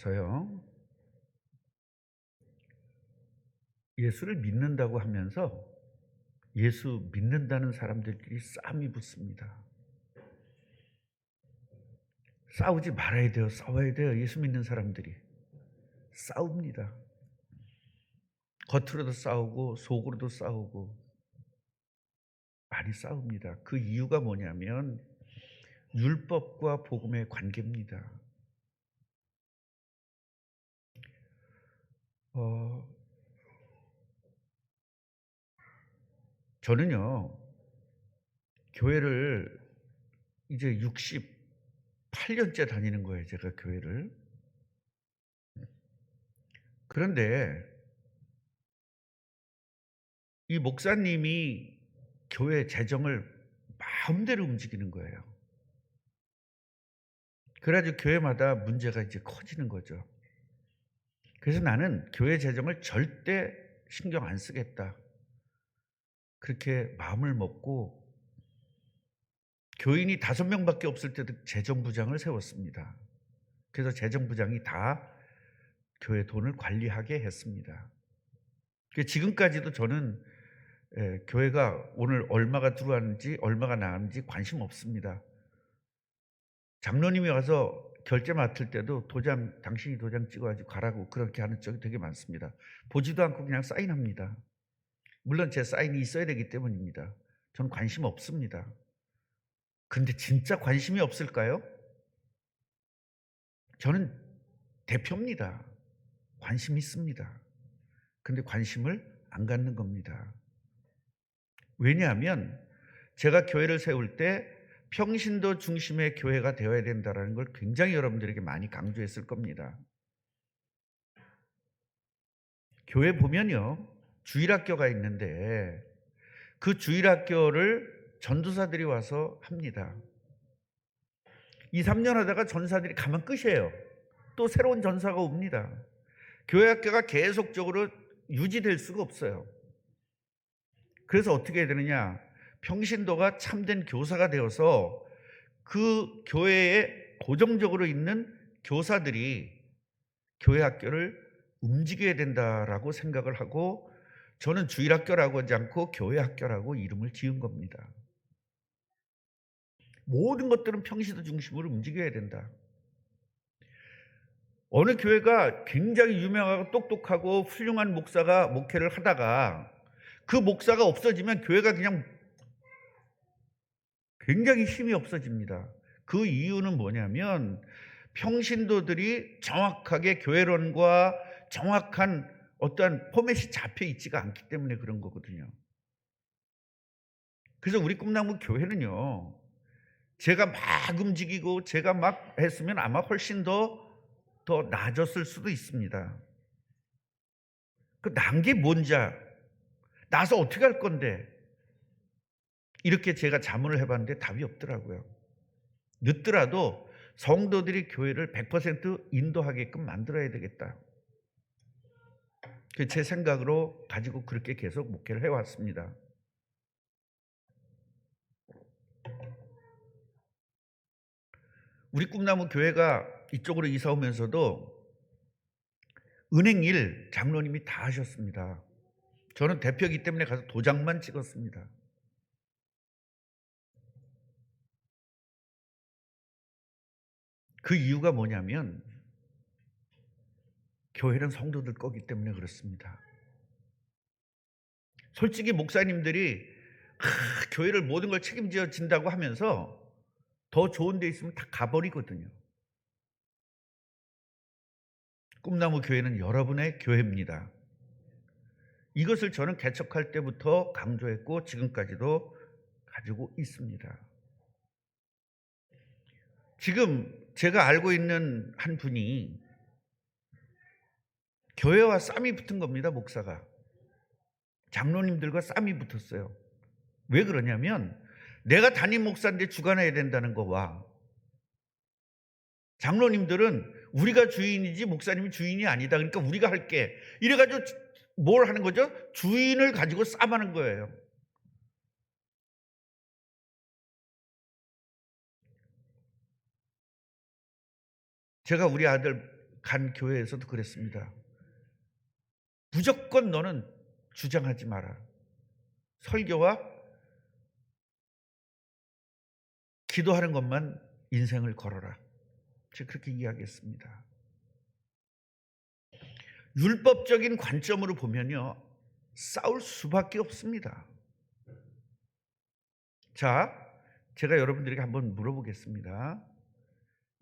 저요. 예수를 믿는다고 하면서 예수 믿는다는 사람들끼리 싸움이 붙습니다. 싸우지 말아야 돼요. 싸워야 돼요. 예수 믿는 사람들이 싸웁니다. 겉으로도 싸우고 속으로도 싸우고 많이 싸웁니다. 그 이유가 뭐냐면 율법과 복음의 관계입니다. 어, 저는요, 교회를 이제 68년째 다니는 거예요. 제가 교회를. 그런데 이 목사님이 교회 재정을 마음대로 움직이는 거예요. 그래가지고 교회마다 문제가 이제 커지는 거죠. 그래서 나는 교회 재정을 절대 신경 안 쓰겠다. 그렇게 마음을 먹고 교인이 5명밖에 없을 때도 재정부장을 세웠습니다. 그래서 재정부장이 다 교회 돈을 관리하게 했습니다. 지금까지도 저는 교회가 오늘 얼마가 들어왔는지 얼마가 나왔는지 관심 없습니다. 장로님이 와서 결제 맡을 때도 당신이 도장 찍어가지고 가라고 그렇게 하는 적이 되게 많습니다. 보지도 않고 그냥 사인합니다. 물론 제 사인이 있어야 되기 때문입니다. 저는 관심 없습니다. 근데 진짜 관심이 없을까요? 저는 대표입니다. 관심 있습니다. 근데 관심을 안 갖는 겁니다. 왜냐하면 제가 교회를 세울 때 평신도 중심의 교회가 되어야 된다는 걸 굉장히 여러분들에게 많이 강조했을 겁니다. 교회 보면요, 주일학교가 있는데 그 주일학교를 전도사들이 와서 합니다. 2, 3년 하다가 전사들이 가면 끝이에요. 또 새로운 전사가 옵니다. 교회 학교가 계속적으로 유지될 수가 없어요. 그래서 어떻게 해야 되느냐? 평신도가 참된 교사가 되어서 그 교회에 고정적으로 있는 교사들이 교회 학교를 움직여야 된다라고 생각을 하고 저는 주일학교라고 하지 않고 교회 학교라고 이름을 지은 겁니다. 모든 것들은 평신도 중심으로 움직여야 된다. 어느 교회가 굉장히 유명하고 똑똑하고 훌륭한 목사가 목회를 하다가 그 목사가 없어지면 교회가 그냥 굉장히 힘이 없어집니다. 그 이유는 뭐냐면 평신도들이 정확하게 교회론과 정확한 어떠한 포맷이 잡혀 있지가 않기 때문에 그런 거거든요. 그래서 우리 꿈나무 교회는요, 제가 막 움직이고 제가 막 했으면 아마 훨씬 더 나아졌을 수도 있습니다. 그 난 게 뭔지, 나서 어떻게 할 건데, 이렇게 제가 자문을 해봤는데 답이 없더라고요. 늦더라도 성도들이 교회를 100% 인도하게끔 만들어야 되겠다. 제 생각으로 가지고 그렇게 계속 목회를 해왔습니다. 우리 꿈나무 교회가 이쪽으로 이사 오면서도 은행 일 장로님이 다 하셨습니다. 저는 대표이기 때문에 가서 도장만 찍었습니다. 그 이유가 뭐냐면 교회는 성도들 거기 때문에 그렇습니다. 솔직히 목사님들이 교회를 모든 걸 책임져 진다고 하면서 더 좋은 데 있으면 다 가버리거든요. 꿈나무 교회는 여러분의 교회입니다. 이것을 저는 개척할 때부터 강조했고 지금까지도 가지고 있습니다. 지금 제가 알고 있는 한 분이 교회와 쌈이 붙은 겁니다. 목사가. 장로님들과 쌈이 붙었어요. 왜 그러냐면 내가 담임 목사인데 주관해야 된다는 거와 장로님들은 우리가 주인이지 목사님이 주인이 아니다. 그러니까 우리가 할게. 이래가지고 뭘 하는 거죠? 주인을 가지고 싸움하는 거예요. 제가 우리 아들 간 교회에서도 그랬습니다. 무조건 너는 주장하지 마라. 설교와 기도하는 것만 인생을 걸어라. 제가 그렇게 이야기했습니다. 율법적인 관점으로 보면요, 싸울 수밖에 없습니다. 자, 제가 여러분들에게 한번 물어보겠습니다.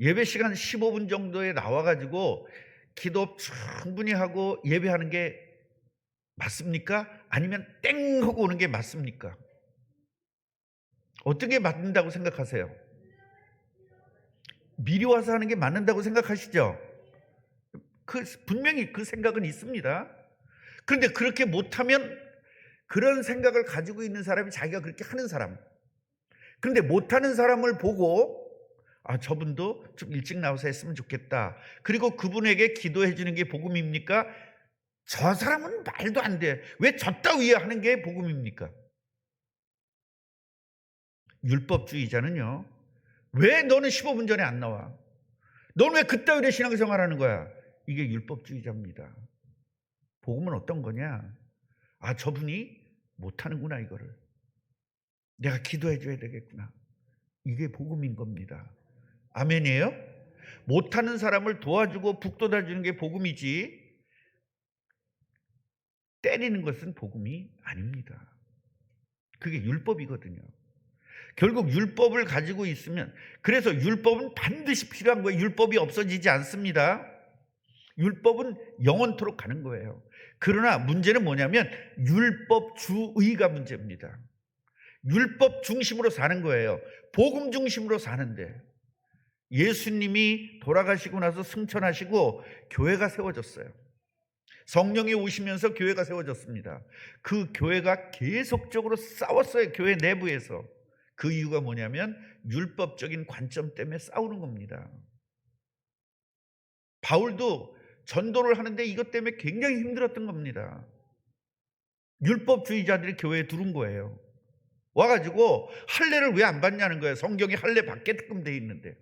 예배 시간 15분 정도에 나와가지고 기도 충분히 하고 예배하는 게 맞습니까? 아니면 땡 하고 오는 게 맞습니까? 어떤 게 맞는다고 생각하세요? 미리 와서 하는 게 맞는다고 생각하시죠? 분명히 그 생각은 있습니다. 그런데 그렇게 못하면 그런 생각을 가지고 있는 사람이 자기가 그렇게 하는 사람. 그런데 못하는 사람을 보고 저분도 좀 일찍 나와서 했으면 좋겠다. 그리고 그분에게 기도해 주는 게 복음입니까? 저 사람은 말도 안 돼. 왜 저 따위에 하는 게 복음입니까? 율법주의자는요, 왜 너는 15분 전에 안 나와? 너는 왜 그따위로 신앙생활하는 거야? 이게 율법주의자입니다. 복음은 어떤 거냐? 저분이 못하는구나, 이거를. 내가 기도해 줘야 되겠구나. 이게 복음인 겁니다. 아멘이에요? 못하는 사람을 도와주고 북돋아 주는 게 복음이지, 때리는 것은 복음이 아닙니다. 그게 율법이거든요. 결국 율법을 가지고 있으면, 그래서 율법은 반드시 필요한 거예요. 율법이 없어지지 않습니다. 율법은 영원토록 가는 거예요. 그러나 문제는 뭐냐면 율법주의가 문제입니다. 율법 중심으로 사는 거예요. 복음 중심으로 사는데, 예수님이 돌아가시고 나서 승천하시고 교회가 세워졌어요. 성령이 오시면서 교회가 세워졌습니다. 그 교회가 계속적으로 싸웠어요. 교회 내부에서. 그 이유가 뭐냐면 율법적인 관점 때문에 싸우는 겁니다. 바울도 전도를 하는데 이것 때문에 굉장히 힘들었던 겁니다. 율법주의자들이 교회에 들어온 거예요. 와가지고 할례를 왜 안 받냐는 거예요. 성경에 할례 받게끔 돼 있는데.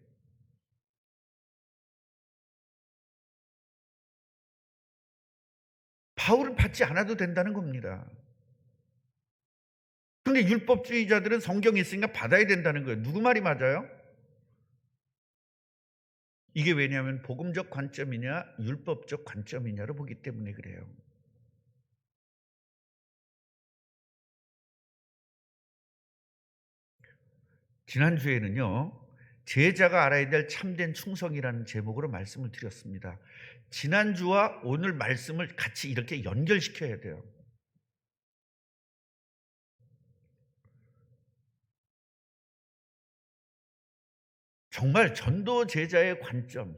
바울은 받지 않아도 된다는 겁니다. 그런데 율법주의자들은 성경이 있으니까 받아야 된다는 거예요. 누구 말이 맞아요? 이게 왜냐하면 복음적 관점이냐 율법적 관점이냐로 보기 때문에 그래요. 지난주에는요, 제자가 알아야 될 참된 충성이라는 제목으로 말씀을 드렸습니다. 지난주와 오늘 말씀을 같이 이렇게 연결시켜야 돼요. 정말 전도 제자의 관점,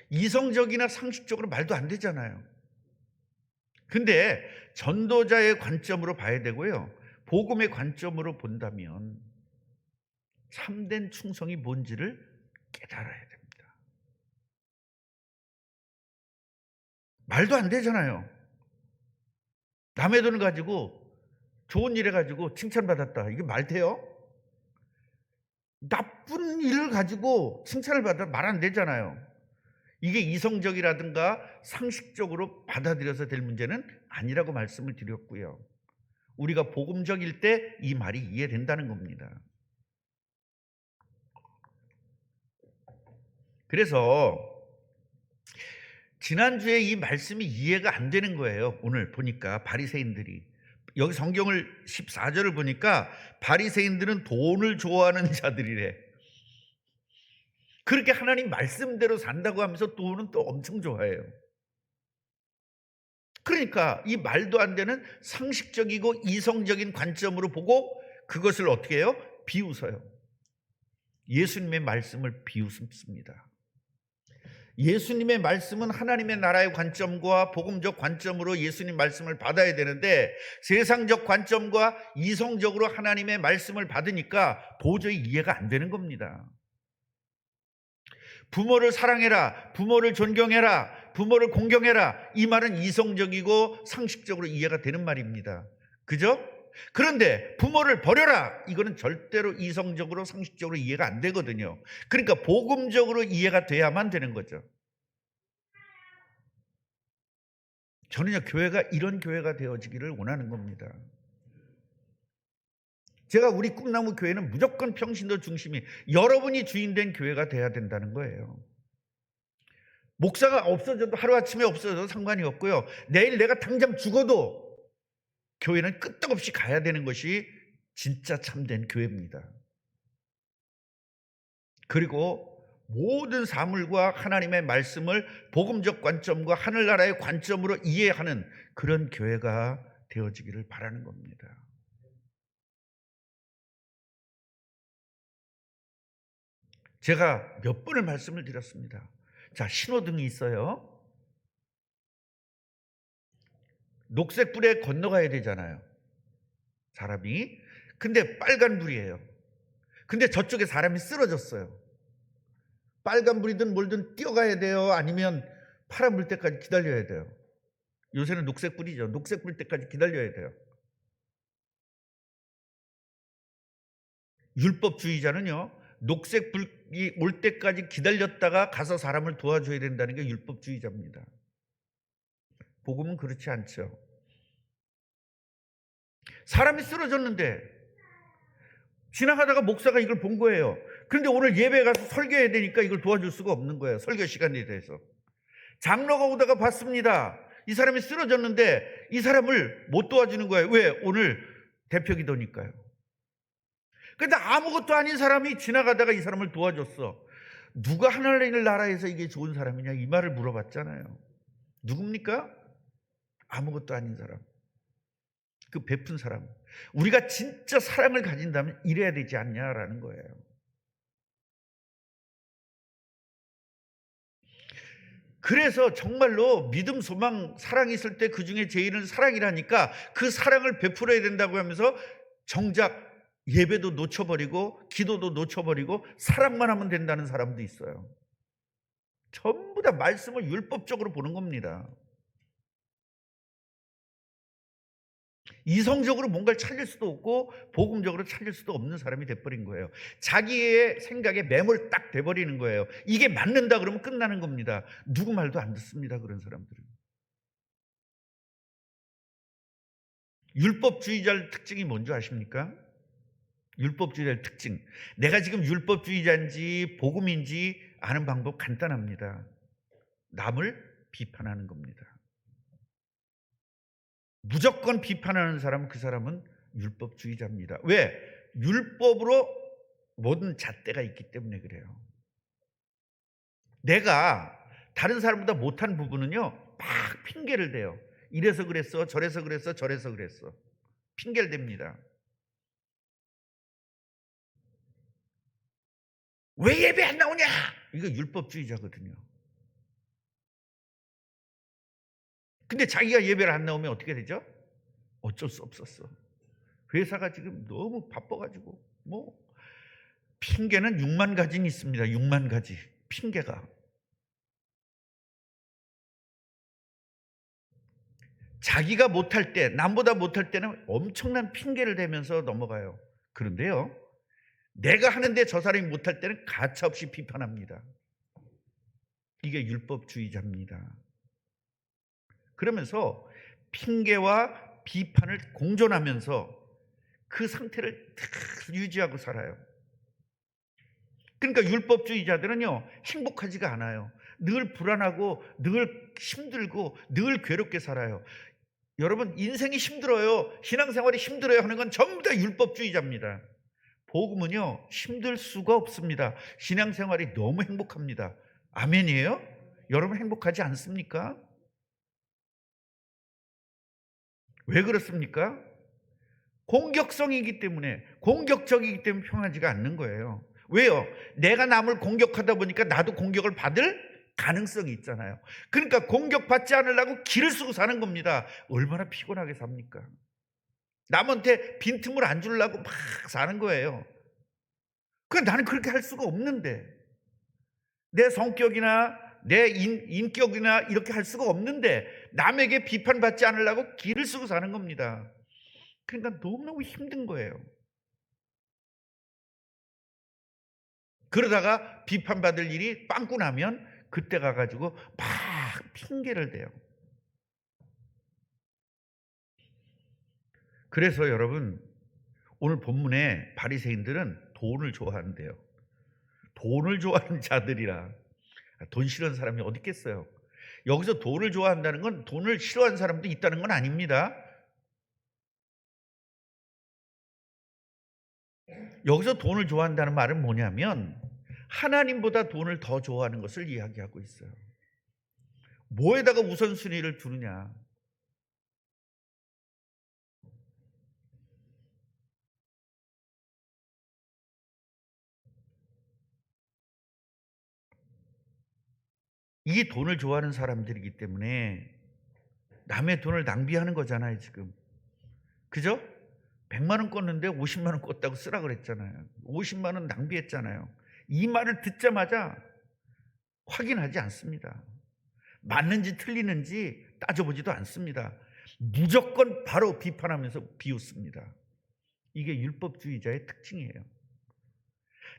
이성적이나 상식적으로 말도 안 되잖아요. 근데 전도자의 관점으로 봐야 되고요, 복음의 관점으로 본다면 참된 충성이 뭔지를 깨달아야 됩니다. 말도 안 되잖아요. 남의 돈을 가지고 좋은 일 해가지고 칭찬받았다. 이게 말 돼요? 나쁜 일을 가지고 칭찬을 받아 말 안 되잖아요. 이게 이성적이라든가 상식적으로 받아들여서 될 문제는 아니라고 말씀을 드렸고요. 우리가 복음적일 때 이 말이 이해된다는 겁니다. 그래서 지난주에 이 말씀이 이해가 안 되는 거예요. 오늘 보니까 바리새인들이, 여기 성경을 14절을 보니까 바리새인들은 돈을 좋아하는 자들이래. 그렇게 하나님 말씀대로 산다고 하면서 돈은 또 엄청 좋아해요. 그러니까 이 말도 안 되는 상식적이고 이성적인 관점으로 보고 그것을 어떻게 해요? 비웃어요. 예수님의 말씀을 비웃습니다. 예수님의 말씀은 하나님의 나라의 관점과 복음적 관점으로 예수님 말씀을 받아야 되는데, 세상적 관점과 이성적으로 하나님의 말씀을 받으니까 도저히 이해가 안 되는 겁니다. 부모를 사랑해라, 부모를 존경해라, 부모를 공경해라, 이 말은 이성적이고 상식적으로 이해가 되는 말입니다. 그죠? 그런데 부모를 버려라, 이거는 절대로 이성적으로 상식적으로 이해가 안 되거든요. 그러니까 복음적으로 이해가 돼야만 되는 거죠. 저는요, 교회가 이런 교회가 되어지기를 원하는 겁니다. 제가 우리 꿈나무 교회는 무조건 평신도 중심이 여러분이 주인된 교회가 돼야 된다는 거예요. 목사가 없어져도 하루아침에 없어져도 상관이 없고요. 내일 내가 당장 죽어도 교회는 끄떡없이 가야 되는 것이 진짜 참된 교회입니다. 그리고 모든 사물과 하나님의 말씀을 복음적 관점과 하늘나라의 관점으로 이해하는 그런 교회가 되어지기를 바라는 겁니다. 제가 몇 번을 말씀을 드렸습니다. 자, 신호등이 있어요. 녹색 불에 건너가야 되잖아요, 사람이. 근데 빨간 불이에요. 근데 저쪽에 사람이 쓰러졌어요. 빨간 불이든 뭘든 뛰어가야 돼요? 아니면 파란 불 때까지 기다려야 돼요? 요새는 녹색 불이죠. 녹색 불 때까지 기다려야 돼요. 율법주의자는요, 녹색 불이 올 때까지 기다렸다가 가서 사람을 도와줘야 된다는 게 율법주의자입니다. 복음은 그렇지 않죠. 사람이 쓰러졌는데 지나가다가 목사가 이걸 본 거예요. 그런데 오늘 예배에 가서 설교해야 되니까 이걸 도와줄 수가 없는 거예요, 설교 시간에 대해서. 장로가 오다가 봤습니다. 이 사람이 쓰러졌는데 이 사람을 못 도와주는 거예요. 왜? 오늘 대표 기도니까요. 근데 아무것도 아닌 사람이 지나가다가 이 사람을 도와줬어. 누가 하나님 나라에서 이게 좋은 사람이냐, 이 말을 물어봤잖아요. 누굽니까? 아무것도 아닌 사람. 그 베푼 사람. 우리가 진짜 사랑을 가진다면 이래야 되지 않냐라는 거예요. 그래서 정말로 믿음, 소망, 사랑이 있을 때 그중에 제일은 사랑이라니까 그 사랑을 베풀어야 된다고 하면서 정작 예배도 놓쳐버리고 기도도 놓쳐버리고 사랑만 하면 된다는 사람도 있어요. 전부 다 말씀을 율법적으로 보는 겁니다. 이성적으로 뭔가를 찾을 수도 없고 복음적으로 찾을 수도 없는 사람이 돼버린 거예요. 자기의 생각에 매몰 딱 돼버리는 거예요. 이게 맞는다 그러면 끝나는 겁니다. 누구 말도 안 듣습니다, 그런 사람들은. 율법주의자의 특징이 뭔지 아십니까? 율법주의자의 특징. 내가 지금 율법주의자인지 복음인지 아는 방법 간단합니다. 남을 비판하는 겁니다. 무조건 비판하는 사람은 그 사람은 율법주의자입니다. 왜? 율법으로 모든 잣대가 있기 때문에 그래요. 내가 다른 사람보다 못한 부분은요, 막 핑계를 대요. 이래서 그랬어, 저래서 그랬어, 저래서 그랬어. 핑계를 댑니다. 왜 예배 안 나오냐? 이거 율법주의자거든요. 근데 자기가 예배를 안 나오면 어떻게 되죠? 어쩔 수 없었어. 회사가 지금 너무 바빠가지고 핑계는 6만 가지는 있습니다. 6만 가지 핑계가. 자기가 못할 때, 남보다 못할 때는 엄청난 핑계를 대면서 넘어가요. 그런데요, 내가 하는데 저 사람이 못할 때는 가차없이 비판합니다. 이게 율법주의자입니다. 그러면서 핑계와 비판을 공존하면서 그 상태를 유지하고 살아요. 그러니까 율법주의자들은요, 행복하지가 않아요. 늘 불안하고 늘 힘들고 늘 괴롭게 살아요. 여러분, 인생이 힘들어요, 신앙생활이 힘들어요 하는 건 전부 다 율법주의자입니다. 복음은요, 힘들 수가 없습니다. 신앙생활이 너무 행복합니다. 아멘이에요? 여러분 행복하지 않습니까? 왜 그렇습니까? 공격성이기 때문에, 공격적이기 때문에 평안하지가 않는 거예요. 왜요? 내가 남을 공격하다 보니까 나도 공격을 받을 가능성이 있잖아요. 그러니까 공격받지 않으려고 기를 쓰고 사는 겁니다. 얼마나 피곤하게 삽니까? 남한테 빈틈을 안 주려고 막 사는 거예요. 그러니까 나는 그렇게 할 수가 없는데, 내 성격이나 내 인격이나 이렇게 할 수가 없는데 남에게 비판받지 않으려고 기를 쓰고 사는 겁니다. 그러니까 너무너무 힘든 거예요. 그러다가 비판받을 일이 빵꾸 나면 그때 가가지고 막 핑계를 대요. 그래서 여러분, 오늘 본문에 바리새인들은 돈을 좋아한대요. 돈을 좋아하는 자들이라. 돈 싫어하는 사람이 어디 있겠어요? 여기서 돈을 좋아한다는 건 돈을 싫어하는 사람도 있다는 건 아닙니다. 여기서 돈을 좋아한다는 말은 뭐냐면 하나님보다 돈을 더 좋아하는 것을 이야기하고 있어요. 뭐에다가 우선순위를 두느냐. 이 돈을 좋아하는 사람들이기 때문에 남의 돈을 낭비하는 거잖아요, 지금. 그죠? 100만 원 껐는데 50만 원 껐다고 쓰라 그랬잖아요. 50만 원 낭비했잖아요. 이 말을 듣자마자 확인하지 않습니다. 맞는지 틀리는지 따져보지도 않습니다. 무조건 바로 비판하면서 비웃습니다. 이게 율법주의자의 특징이에요.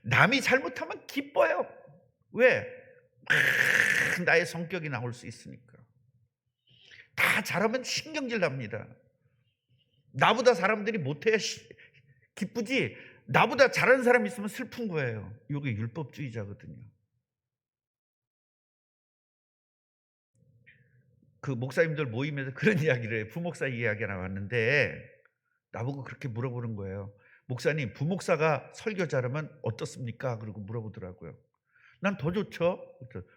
남이 잘못하면 기뻐요. 왜? 나의 성격이 나올 수 있으니까. 다 잘하면 신경질 납니다. 나보다 사람들이 못해야 기쁘지, 나보다 잘하는 사람 있으면 슬픈 거예요. 이게 율법주의자거든요. 그 목사님들 모임에서 그런 이야기를 해요. 부목사 이야기가 나왔는데 나보고 그렇게 물어보는 거예요. 목사님, 부목사가 설교 잘하면 어떻습니까? 그러고 물어보더라고요. 난 더 좋죠.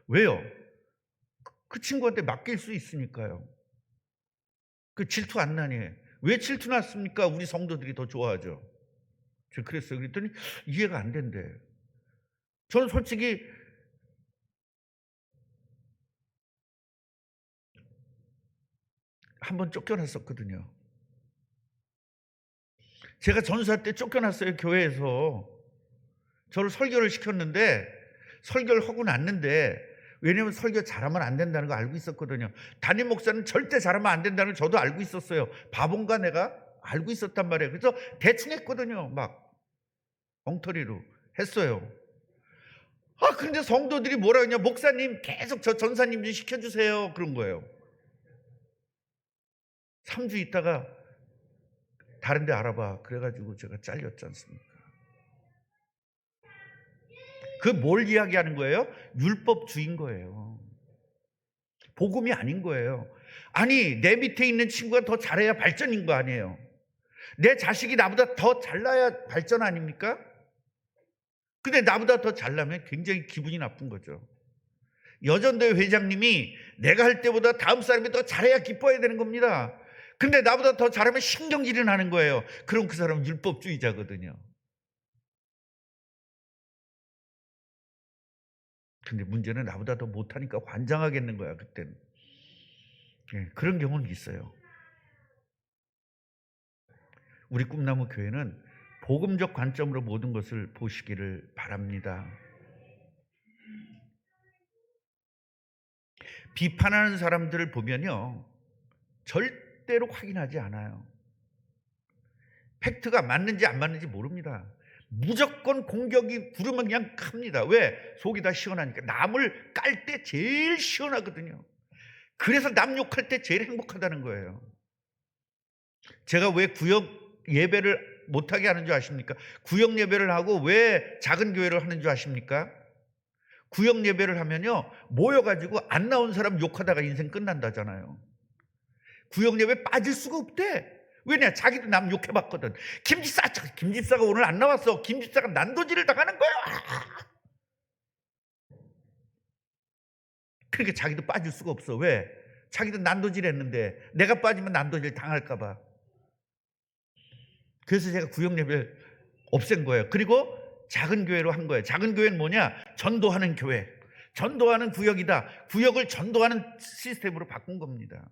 왜요? 그 친구한테 맡길 수 있으니까요. 그 질투 안 나니. 왜 질투 났습니까? 우리 성도들이 더 좋아하죠. 제가 그랬어요. 그랬더니 이해가 안 된대. 저는 솔직히 한번 쫓겨났었거든요. 제가 전수할 때 쫓겨났어요. 교회에서. 저를 설교를 시켰는데 설교를 하고 났는데, 왜냐하면 설교 잘하면 안 된다는 거 알고 있었거든요. 담임 목사는 절대 잘하면 안 된다는 걸 저도 알고 있었어요. 바본가 내가? 알고 있었단 말이에요. 그래서 대충 했거든요. 막 엉터리로 했어요. 근데 성도들이 뭐라 그러냐, 목사님 계속 저 전사님 좀 시켜주세요, 그런 거예요. 3주 있다가 다른 데 알아봐. 그래가지고 제가 잘렸지 않습니까? 그 뭘 이야기하는 거예요? 율법주의인 거예요. 복음이 아닌 거예요. 아니, 내 밑에 있는 친구가 더 잘해야 발전인 거 아니에요. 내 자식이 나보다 더 잘나야 발전 아닙니까? 근데 나보다 더 잘나면 굉장히 기분이 나쁜 거죠. 여전도회 회장님이 내가 할 때보다 다음 사람이 더 잘해야 기뻐해야 되는 겁니다. 근데 나보다 더 잘하면 신경질이 나는 거예요. 그럼 그 사람은 율법주의자거든요. 근데 문제는 나보다 더 못하니까 환장하겠는 거야, 그때는. 그런 경우는 있어요. 우리 꿈나무 교회는 복음적 관점으로 모든 것을 보시기를 바랍니다. 비판하는 사람들을 보면요, 절대로 확인하지 않아요. 팩트가 맞는지 안 맞는지 모릅니다. 무조건 공격이 부르면 그냥 갑니다. 왜? 속이 다 시원하니까. 남을 깔 때 제일 시원하거든요. 그래서 남 욕할 때 제일 행복하다는 거예요. 제가 왜 구역 예배를 못하게 하는 줄 아십니까? 구역 예배를 하고 왜 작은 교회를 하는 줄 아십니까? 구역 예배를 하면요, 모여가지고 안 나온 사람 욕하다가 인생 끝난다잖아요. 구역 예배 빠질 수가 없대. 왜냐? 자기도 남 욕해봤거든. 김집사가 오늘 안 나왔어. 김집사가 난도질을 당하는 거야. 그러니까 자기도 빠질 수가 없어. 왜? 자기도 난도질 했는데 내가 빠지면 난도질 당할까봐. 그래서 제가 구역 예배를 없앤 거예요. 그리고 작은 교회로 한 거예요. 작은 교회는 뭐냐? 전도하는 교회. 전도하는 구역이다. 구역을 전도하는 시스템으로 바꾼 겁니다.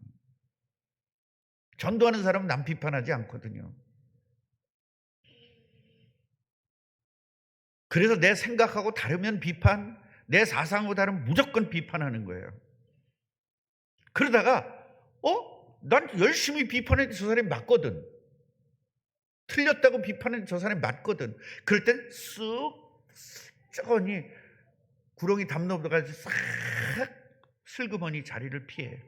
전도하는 사람은 남 비판하지 않거든요. 그래서 내 생각하고 다르면 비판, 내 사상하고 다르면 무조건 비판하는 거예요. 그러다가 난 열심히 비판했는데 저 사람이 맞거든. 틀렸다고 비판했는데 저 사람이 맞거든. 그럴 땐 쑥 쩌니 구렁이 담 넘어가지고 싹 슬그머니 자리를 피해.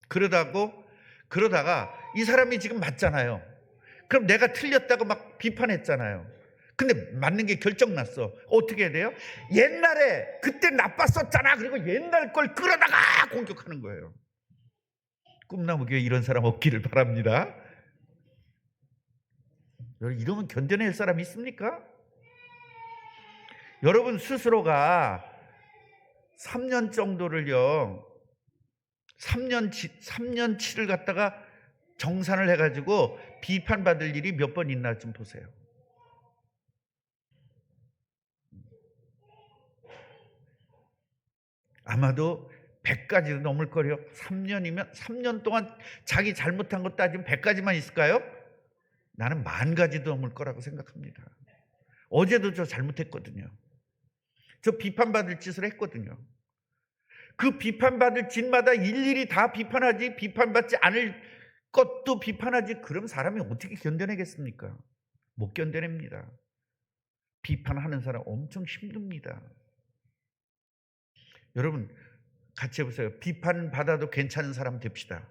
그러다고 그러다가 이 사람이 지금 맞잖아요. 그럼 내가 틀렸다고 막 비판했잖아요. 근데 맞는 게 결정났어. 어떻게 해야 돼요? 옛날에 그때 나빴었잖아. 그리고 옛날 걸 끌어다가 공격하는 거예요. 꿈나무교회 이런 사람 없기를 바랍니다. 여러분, 이러면 견뎌낼 사람이 있습니까? 여러분 스스로가 3년 정도를요, 3년치를 갖다가 정산을 해가지고 비판받을 일이 몇 번 있나 좀 보세요. 아마도 100가지도 넘을 거요. 3년이면 3년 동안 자기 잘못한 것 따지면 100가지만 있을까요? 나는 10,000가지도 넘을 거라고 생각합니다. 어제도 저 잘못했거든요. 저 비판받을 짓을 했거든요. 그 비판받을 짓마다 일일이 다 비판하지, 비판받지 않을 것도 비판하지. 그럼 사람이 어떻게 견뎌내겠습니까? 못 견뎌냅니다. 비판하는 사람 엄청 힘듭니다. 여러분 같이 해보세요. 비판받아도 괜찮은 사람 됩시다.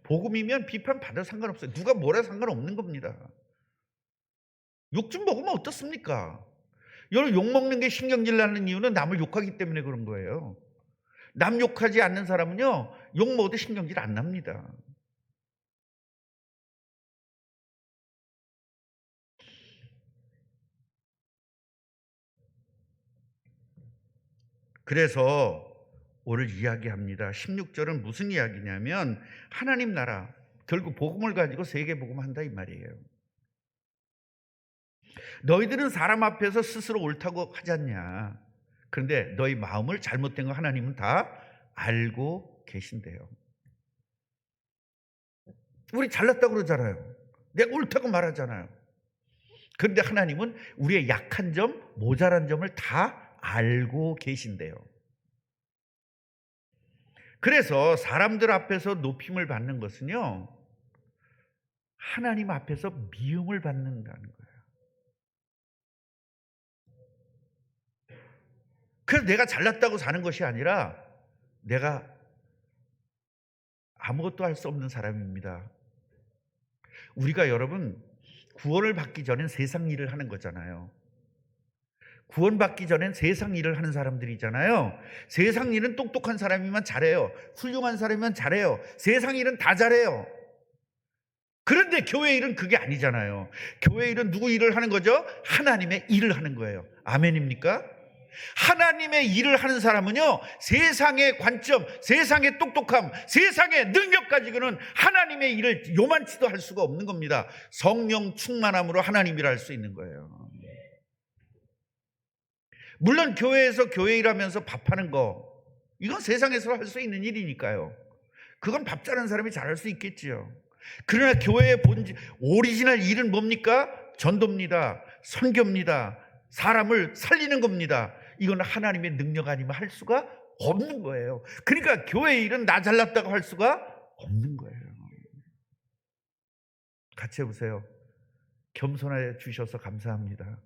복음이면 비판받아도 상관없어요. 누가 뭐라 상관없는 겁니다. 욕 좀 먹으면 어떻습니까? 여러분 욕먹는 게 신경질 나는 이유는 남을 욕하기 때문에 그런 거예요. 남 욕하지 않는 사람은요, 욕 먹어도 신경질 안 납니다. 그래서 오늘 이야기합니다. 16절은 무슨 이야기냐면 하나님 나라, 결국 복음을 가지고 세계복음 한다 이 말이에요. 너희들은 사람 앞에서 스스로 옳다고 하지 않냐. 그런데 너희 마음을 잘못된 거 하나님은 다 알고 계신대요. 우리 잘났다고 그러잖아요. 내가 옳다고 말하잖아요. 그런데 하나님은 우리의 약한 점, 모자란 점을 다 알고 계신대요. 그래서 사람들 앞에서 높임을 받는 것은요, 하나님 앞에서 미움을 받는다는 거예요. 그래서 내가 잘났다고 사는 것이 아니라 내가 아무것도 할 수 없는 사람입니다. 우리가 여러분 구원을 받기 전엔 세상 일을 하는 거잖아요. 구원받기 전엔 세상 일을 하는 사람들이잖아요. 세상 일은 똑똑한 사람이면 잘해요. 훌륭한 사람이면 잘해요. 세상 일은 다 잘해요. 그런데 교회 일은 그게 아니잖아요. 교회 일은 누구 일을 하는 거죠? 하나님의 일을 하는 거예요. 아멘입니까? 하나님의 일을 하는 사람은요, 세상의 관점, 세상의 똑똑함, 세상의 능력 가지고는 하나님의 일을 요만치도 할 수가 없는 겁니다. 성령 충만함으로 하나님 일을 할 수 있는 거예요. 물론 교회에서 교회 일하면서 밥하는 거, 이건 세상에서 할 수 있는 일이니까요. 그건 밥 잘하는 사람이 잘할 수 있겠지요. 그러나 교회의 본질, 오리지널 일은 뭡니까? 전도입니다. 선교입니다. 사람을 살리는 겁니다. 이건 하나님의 능력 아니면 할 수가 없는 거예요. 그러니까 교회 일은 나 잘났다고 할 수가 없는 거예요. 같이 해보세요. 겸손해 주셔서 감사합니다.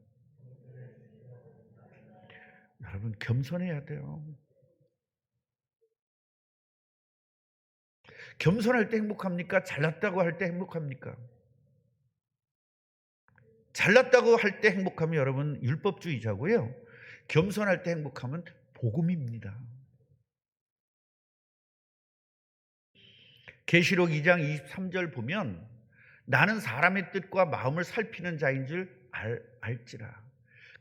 여러분 겸손해야 돼요. 겸손할 때 행복합니까? 잘났다고 할 때 행복합니까? 잘났다고 할 때 행복하면 여러분 율법주의자고요. 겸손할 때 행복하면 복음입니다. 계시록 2장 23절 보면 나는 사람의 뜻과 마음을 살피는 자인 줄 알지라.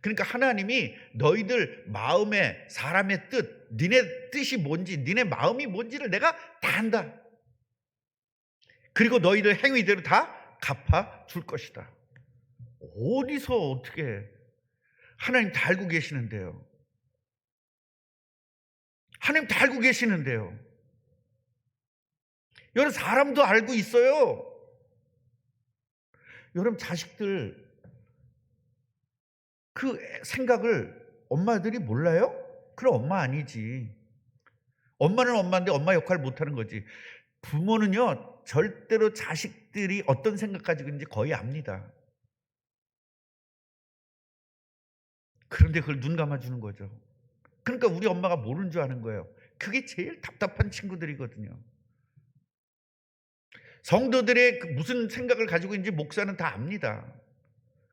그러니까 하나님이 너희들 마음에 사람의 뜻, 니네 뜻이 뭔지, 니네 마음이 뭔지를 내가 다 안다. 그리고 너희들 행위대로 다 갚아 줄 것이다. 어디서 어떻게 하나님 다 알고 계시는데요. 하나님 다 알고 계시는데요. 여러분 사람도 알고 있어요. 여러분 자식들 그 생각을 엄마들이 몰라요? 그럼 엄마 아니지. 엄마는 엄마인데 엄마 역할을 못하는 거지. 부모는요 절대로 자식들이 어떤 생각 가지고 있는지 거의 압니다. 그런데 그걸 눈 감아주는 거죠. 그러니까 우리 엄마가 모르는 줄 아는 거예요. 그게 제일 답답한 친구들이거든요. 성도들의 무슨 생각을 가지고 있는지 목사는 다 압니다.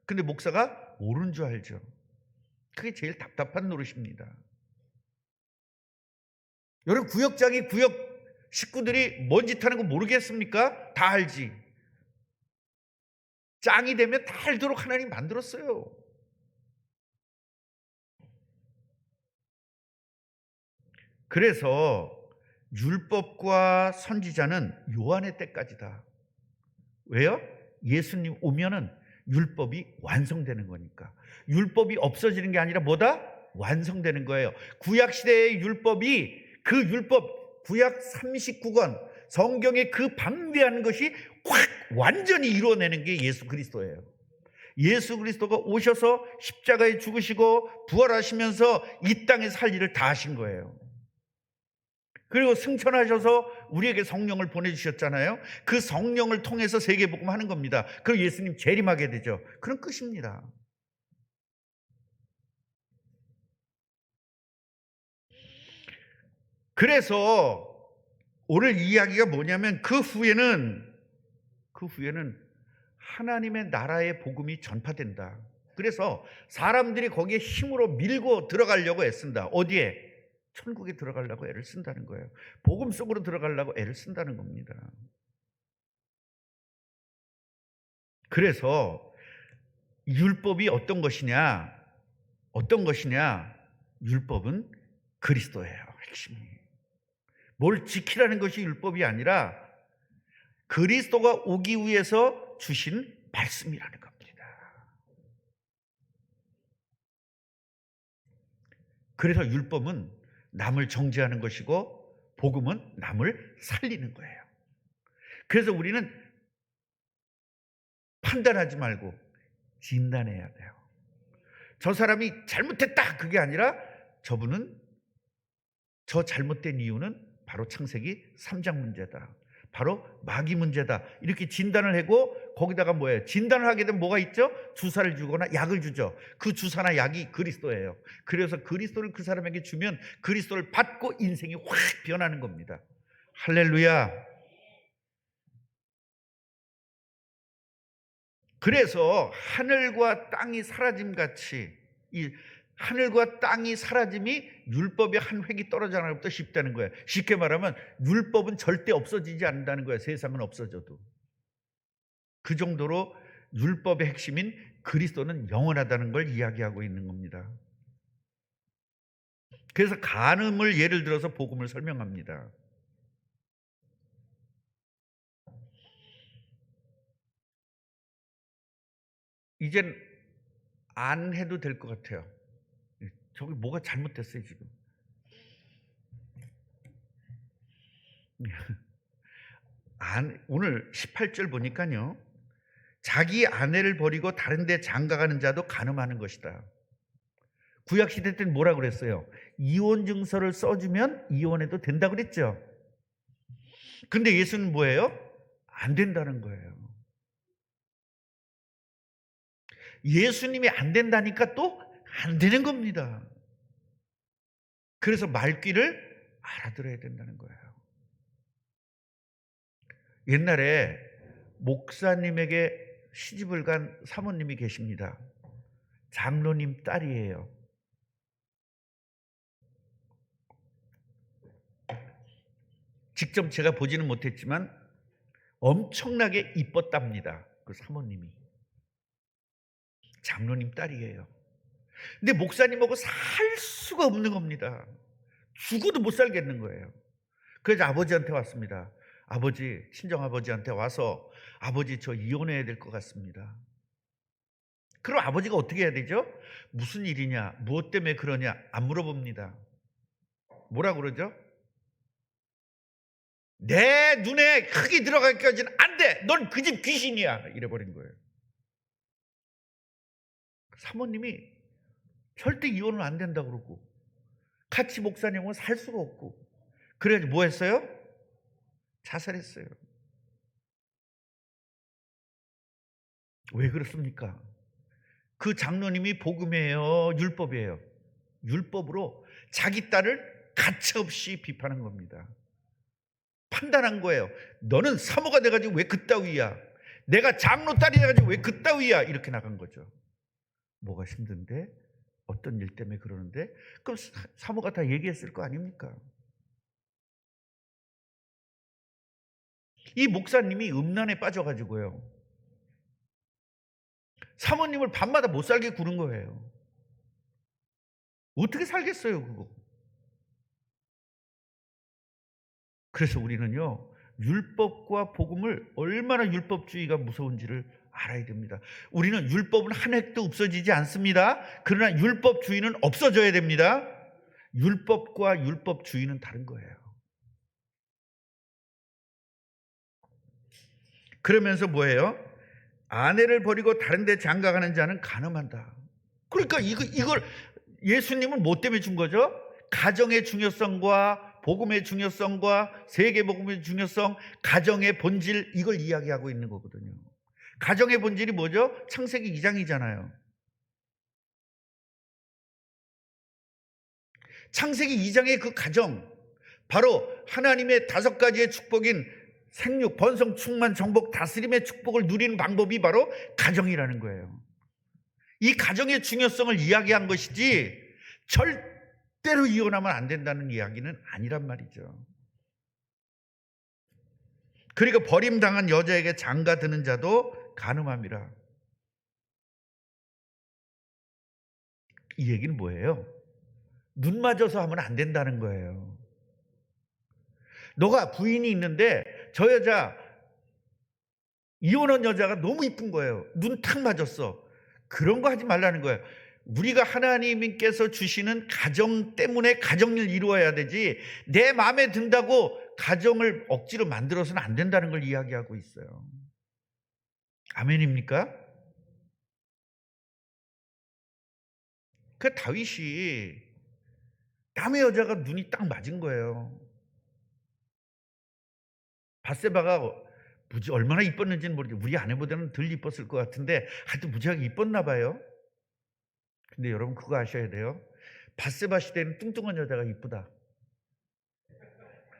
근데 목사가 옳은 줄 알죠. 그게 제일 답답한 노릇입니다. 여러분, 구역장이 구역 식구들이 뭔 짓 하는 거 모르겠습니까? 다 알지. 짱이 되면 다 알도록 하나님 만들었어요. 그래서 율법과 선지자는 요한의 때까지다. 왜요? 예수님 오면은 율법이 완성되는 거니까. 율법이 없어지는 게 아니라 뭐다? 완성되는 거예요. 구약 시대의 율법이, 그 율법 구약 39권 성경의 그 방대한 것이 확 완전히 이루어내는 게 예수 그리스도예요. 예수 그리스도가 오셔서 십자가에 죽으시고 부활하시면서 이 땅에 살 일을 다 하신 거예요. 그리고 승천하셔서 우리에게 성령을 보내주셨잖아요. 그 성령을 통해서 세계복음 하는 겁니다. 그리고 예수님 재림하게 되죠. 그런 끝입니다. 그래서 오늘 이야기가 뭐냐면 그 후에는 하나님의 나라의 복음이 전파된다. 그래서 사람들이 거기에 힘으로 밀고 들어가려고 애쓴다. 어디에? 천국에 들어가려고 애를 쓴다는 거예요. 복음 속으로 들어가려고 애를 쓴다는 겁니다. 그래서 율법이 어떤 것이냐? 율법은 그리스도예요. 핵심이. 뭘 지키라는 것이 율법이 아니라 그리스도가 오기 위해서 주신 말씀이라는 겁니다. 그래서 율법은 남을 정죄하는 것이고 복음은 남을 살리는 거예요. 그래서 우리는 판단하지 말고 진단해야 돼요. 저 사람이 잘못했다 그게 아니라 저분은 저 잘못된 이유는 바로 창세기 3장 문제다. 바로 마귀 문제다. 이렇게 진단을 하고 거기다가 뭐예요? 진단을 하게 되면 뭐가 있죠? 주사를 주거나 약을 주죠. 그 주사나 약이 그리스도예요. 그래서 그리스도를 그 사람에게 주면 그리스도를 받고 인생이 확 변하는 겁니다. 할렐루야. 그래서 하늘과 땅이 사라짐같이 이 하늘과 땅이 사라짐이 율법의 한 획이 떨어져 나는 것보다 쉽다는 거예요. 쉽게 말하면 율법은 절대 없어지지 않는다는 거예요. 세상은 없어져도. 그 정도로 율법의 핵심인 그리스도는 영원하다는 걸 이야기하고 있는 겁니다. 그래서 간음을 예를 들어서 복음을 설명합니다. 이젠 안 해도 될 것 같아요. 저기 뭐가 잘못됐어요 지금. 오늘 18절 보니까요. 자기 아내를 버리고 다른 데 장가가는 자도 간음하는 것이다. 구약시대 때는 뭐라 그랬어요? 이혼 증서를 써주면 이혼해도 된다고 그랬죠. 근데 예수는 뭐예요? 안 된다는 거예요. 예수님이 안 된다니까 또 안 되는 겁니다. 그래서 말귀를 알아들어야 된다는 거예요. 옛날에 목사님에게 시집을 간 사모님이 계십니다. 장로님 딸이에요. 직접 제가 보지는 못했지만 엄청나게 이뻤답니다. 그 사모님이. 장로님 딸이에요. 근데 목사님하고 살 수가 없는 겁니다. 죽어도 못 살겠는 거예요. 그래서 아버지한테 왔습니다. 아버지, 친정아버지한테 와서 아버지 저 이혼해야 될 것 같습니다. 그럼 아버지가 어떻게 해야 되죠? 무슨 일이냐? 무엇 때문에 그러냐? 안 물어봅니다. 뭐라 그러죠? 내 눈에 흙이 들어가기까지는 안 돼! 넌 그 집 귀신이야! 이래버린 거예요. 사모님이 절대 이혼은 안 된다고 그러고 같이 목사님은 살 수가 없고 그래서 뭐 했어요? 자살했어요. 왜 그렇습니까? 그 장로님이 복음이에요? 율법이에요? 율법으로 자기 딸을 가차없이 비판한 겁니다. 판단한 거예요. 너는 사모가 돼가지고 왜 그따위야? 내가 장로 딸이 돼가지고 왜 그따위야? 이렇게 나간 거죠. 뭐가 힘든데? 어떤 일 때문에 그러는데? 그럼 사모가 다 얘기했을 거 아닙니까? 이 목사님이 음란에 빠져가지고요, 사모님을 밤마다 못 살게 구는 거예요. 어떻게 살겠어요, 그거? 그래서 우리는요, 율법과 복음을 얼마나 율법주의가 무서운지를 알아야 됩니다. 우리는 율법은 한 획도 없어지지 않습니다. 그러나 율법주의는 없어져야 됩니다. 율법과 율법주의는 다른 거예요. 그러면서 뭐예요? 아내를 버리고 다른 데 장가가는 자는 간음한다. 그러니까 이걸 예수님은 뭐 때문에 준 거죠? 가정의 중요성과 복음의 중요성과 세계복음의 중요성, 가정의 본질, 이걸 이야기하고 있는 거거든요. 가정의 본질이 뭐죠? 창세기 2장이잖아요. 창세기 2장의 그 가정, 바로 하나님의 5가지의 축복인 생육, 번성, 충만, 정복, 다스림의 축복을 누리는 방법이 바로 가정이라는 거예요. 이 가정의 중요성을 이야기한 것이지 절대로 이혼하면 안 된다는 이야기는 아니란 말이죠. 그리고 버림당한 여자에게 장가드는 자도 간음함이라. 이 얘기는 뭐예요? 눈 맞아서 하면 안 된다는 거예요. 너가 부인이 있는데 저 여자, 이혼한 여자가 너무 이쁜 거예요. 눈 탁 맞았어. 그런 거 하지 말라는 거예요. 우리가 하나님께서 주시는 가정 때문에 가정을 이루어야 되지, 내 마음에 든다고 가정을 억지로 만들어서는 안 된다는 걸 이야기하고 있어요. 아멘입니까? 그 다윗이 남의 여자가 눈이 딱 맞은 거예요. 밧세바가 얼마나 이뻤는지는 모르겠어요. 우리 아내보다는 덜 이뻤을 것 같은데 하여튼 무지하게 이뻤나 봐요. 근데 여러분 그거 아셔야 돼요. 밧세바 시대에는 뚱뚱한 여자가 이쁘다.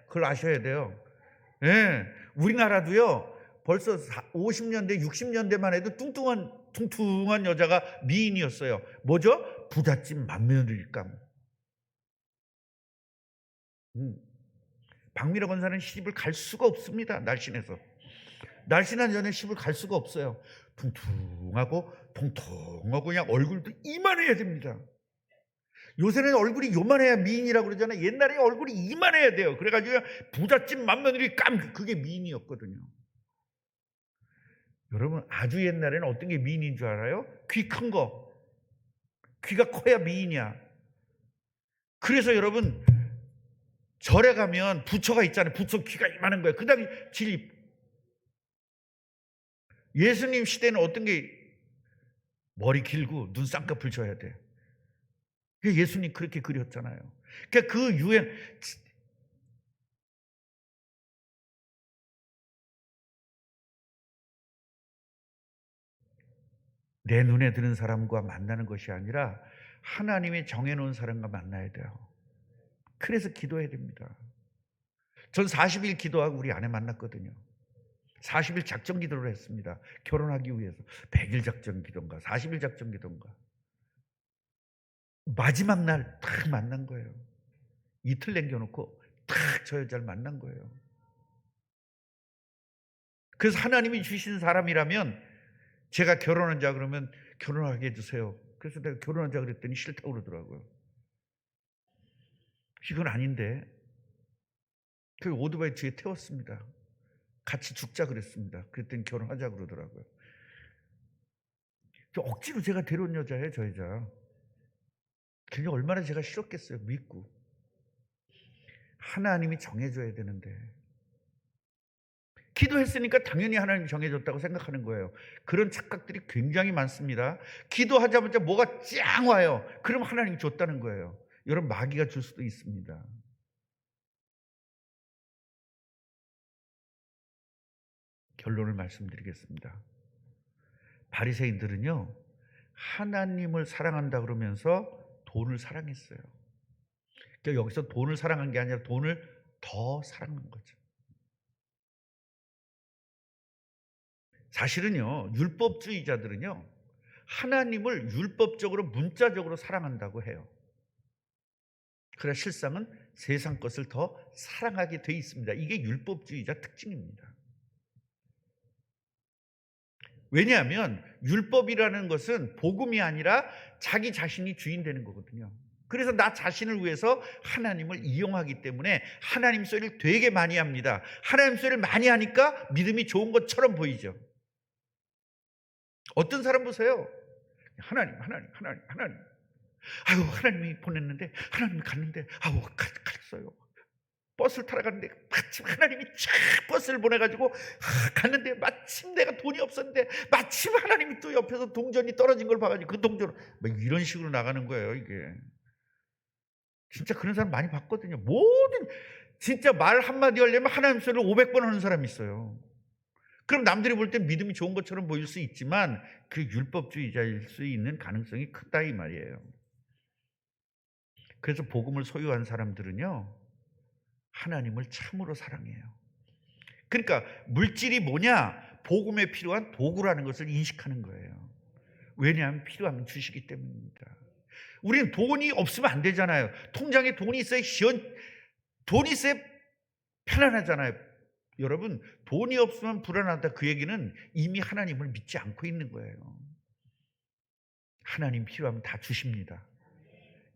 그걸 아셔야 돼요. 예, 우리나라도요, 벌써 50년대, 60년대만 해도 뚱뚱한 여자가 미인이었어요. 뭐죠? 부잣집 맏며느리감. 박미라 권사는 시집을 갈 수가 없습니다. 날씬해서. 날씬한 여자는 시집을 갈 수가 없어요. 퉁퉁하고 통통하고 그냥 얼굴도 이만해야 됩니다. 요새는 얼굴이 요만해야 미인이라고 그러잖아요. 옛날에 얼굴이 이만해야 돼요. 그래가지고 부잣집 맏며느리 그게 미인이었거든요. 여러분, 아주 옛날에는 어떤 게 미인인 줄 알아요? 귀 큰 거. 귀가 커야 미인이야. 그래서 여러분, 절에 가면 부처가 있잖아요. 부처 귀가 이만한 거예요. 그 다음에 예수님 시대는 어떤 게 머리 길고 눈 쌍꺼풀 져야 돼. 예수님 그렇게 그렸잖아요. 그러니까 그 유행, 내 눈에 드는 사람과 만나는 것이 아니라 하나님이 정해놓은 사람과 만나야 돼요. 그래서 기도해야 됩니다. 전 40일 기도하고 우리 아내 만났거든요. 40일 작전 기도를 했습니다. 결혼하기 위해서. 100일 작전 기도인가 40일 작전 기도인가. 마지막 날 딱 만난 거예요. 이틀 남겨놓고 딱 저 여자를 만난 거예요. 그래서 하나님이 주신 사람이라면, 제가 결혼하자 그러면 결혼하게 해주세요. 그래서 내가 결혼하자 그랬더니 싫다고 그러더라고요. 이건 아닌데. 그 오토바이 뒤에 태웠습니다. 같이 죽자 그랬습니다. 그랬더니 결혼하자 그러더라고요. 억지로 제가 데려온 여자예요, 저 여자. 그게 얼마나 제가 싫었겠어요, 믿고. 하나님이 정해줘야 되는데. 기도했으니까 당연히 하나님이 정해줬다고 생각하는 거예요. 그런 착각들이 굉장히 많습니다. 기도하자마자 뭐가 짱 와요. 그럼 하나님이 줬다는 거예요. 여러분, 마귀가 줄 수도 있습니다. 결론을 말씀드리겠습니다. 바리새인들은요, 하나님을 사랑한다 그러면서 돈을 사랑했어요. 그러니까 여기서 돈을 사랑한 게 아니라 돈을 더 사랑한 거죠. 사실은요, 율법주의자들은요, 하나님을 율법적으로 문자적으로 사랑한다고 해요. 그러나 실상은 세상 것을 더 사랑하게 돼 있습니다. 이게 율법주의자 특징입니다. 왜냐하면 율법이라는 것은 복음이 아니라 자기 자신이 주인 되는 거거든요. 그래서 나 자신을 위해서 하나님을 이용하기 때문에 하나님 소리를 되게 많이 합니다. 하나님 소리를 많이 하니까 믿음이 좋은 것처럼 보이죠. 어떤 사람 보세요. 하나님. 아유, 하나님이 보냈는데, 하나님이 갔는데, 아유, 갔어요. 버스를 타러 갔는데 마침 하나님이 쫙 버스를 보내가지고 갔는데 마침 내가 돈이 없었는데 마침 하나님이 또 옆에서 동전이 떨어진 걸 봐가지고 그 동전 뭐 이런 식으로 나가는 거예요. 이게 진짜 그런 사람 많이 봤거든요. 모든 진짜 말 한마디 하려면 하나님 소리를 500번 하는 사람이 있어요. 그럼 남들이 볼 때 믿음이 좋은 것처럼 보일 수 있지만 그 율법주의자일 수 있는 가능성이 크다 이 말이에요. 그래서 복음을 소유한 사람들은요, 하나님을 참으로 사랑해요. 그러니까 물질이 뭐냐? 복음에 필요한 도구라는 것을 인식하는 거예요. 왜냐하면 필요하면 주시기 때문입니다. 우리는 돈이 없으면 안 되잖아요. 통장에 돈이 있어야 돈이 있어야 편안하잖아요. 여러분, 돈이 없으면 불안하다, 그 얘기는 이미 하나님을 믿지 않고 있는 거예요. 하나님 필요하면 다 주십니다.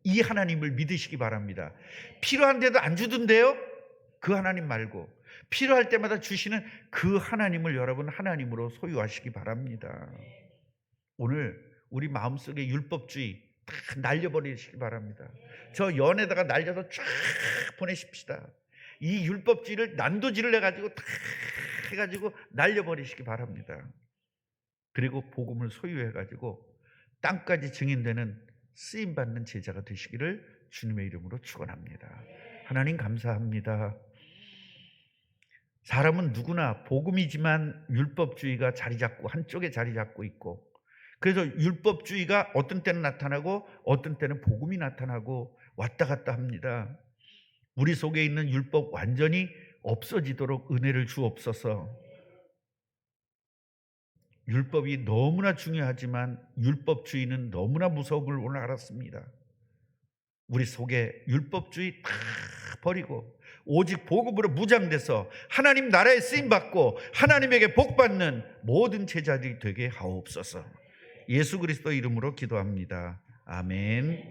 이 하나님을 믿으시기 바랍니다. 필요한데도 안 주던데요? 그 하나님 말고 필요할 때마다 주시는 그 하나님을 여러분 하나님으로 소유하시기 바랍니다. 오늘 우리 마음속에 율법주의 다 날려버리시기 바랍니다. 저 연에다가 날려서 쫙 보내십시다. 이 율법주의를 난도질을 해가지고 다 해가지고 날려버리시기 바랍니다. 그리고 복음을 소유해가지고 땅까지 증인되는 쓰임받는 제자가 되시기를 주님의 이름으로 축원합니다. 하나님 감사합니다. 사람은 누구나 복음이지만 율법주의가 자리 잡고 한쪽에 자리 잡고 있고, 그래서 율법주의가 어떤 때는 나타나고 어떤 때는 복음이 나타나고 왔다 갔다 합니다. 우리 속에 있는 율법 완전히 없어지도록 은혜를 주옵소서. 율법이 너무나 중요하지만 율법주의는 너무나 무서운 걸 오늘 알았습니다. 우리 속에 율법주의 다 버리고 오직 복음으로 무장돼서 하나님 나라에 쓰임받고 하나님에게 복받는 모든 제자들이 되게 하옵소서. 예수 그리스도 이름으로 기도합니다. 아멘.